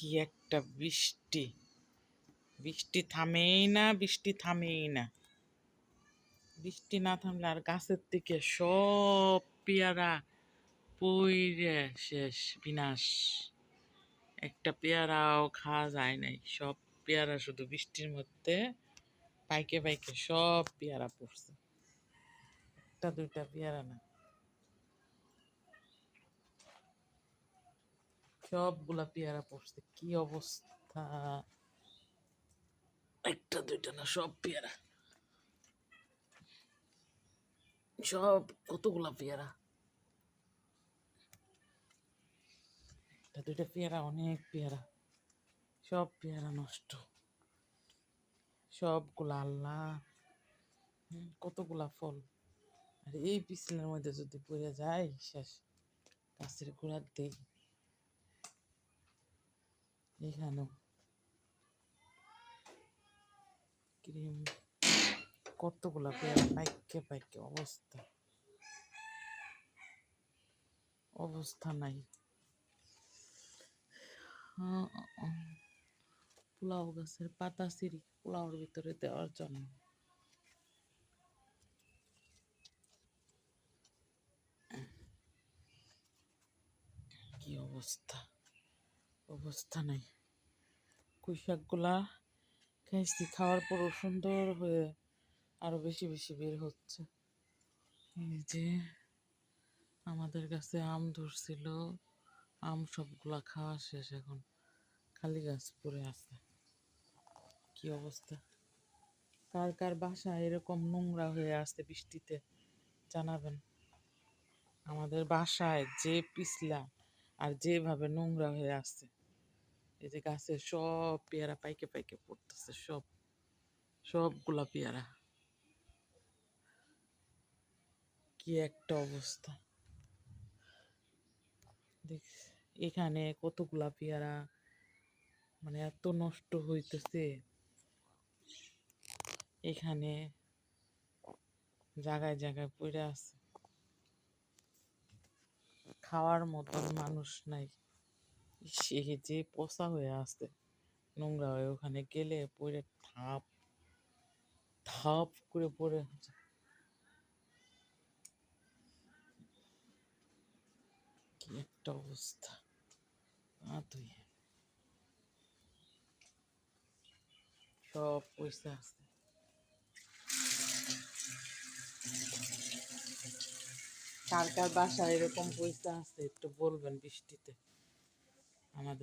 কি একটা বৃষ্টি! বৃষ্টি থামেই না, বৃষ্টি থামেই না। বৃষ্টি না থামলে আর গাছের থেকে সব পেয়ারা পইড়ে শেষ, বিনাশ। একটা পেয়ারাও খাওয়া যায় নাই। সব পেয়ারা শুধু বৃষ্টির মধ্যে পাইকে পাইকে সব পেয়ারা পড়ছে। একটা দুইটা পেয়ারা না, সবগুলা পেয়ারা পড়ছে। কি অবস্থা! একটা দুইটা না, সব পেয়ারা, সব কতগুলা পেয়ারা। একটা দুইটা পেয়ারা, অনেক পেয়ারা, সব পেয়ারা নষ্ট। সবগুলা আল্লাহ, কতগুলা ফল। আর এই পিছলের মধ্যে যদি পড়ে যায় শেষ। গাছের গোড়ার দিই এখানেও ক্রিম, কতগুলা পেয়ারা পাইকে পাইকে অবস্থা, অবস্থা নাই। পোলাও গাছের পাতা সিঁড়ি পোলাওর ভিতরে দেওয়ার জন্য। কি অবস্থা, অবস্থা নাই। পুঁই শাকগুলা খাইছি, খাওয়ার পরও সুন্দর হয়ে আরো বেশি বেশি বের হচ্ছে। এই যে আমাদের কাছে আম ধরছিল, আম সবগুলা খাওয়া শেষ, এখন খালি গাছ পড়ে আছে। কি অবস্থা! কার কার বাসা এরকম নোংরা হয়ে আসছে বৃষ্টিতে জানাবেন। আমাদের বাসায় যে পিছলা আর যেভাবে নোংরা হয়ে আসছে, এই যে গাছের সব পেয়ারা পাইকে পাইকে পড়তেছে, সবগুলা পেয়ারা। কি একটা অবস্থা! দেখ, এখানে কতগুলা পেয়ারা, মানে এত নষ্ট হইতেছে। এখানে জায়গায় জায়গায় পড়ে আছে, খাওয়ার মতন মানুষ নাই। সে যে পচা হয়ে আছে, নোংরা হয়ে, ওখানে গেলে পড়ে ঠাপ ঠাপ করে পড়ে। কি একটা অবস্থা! তুই সব পয়সা আছে। কার কার বাসায় এরকম পয়সা আছে একটু বলবেন বৃষ্টিতে আমাদের।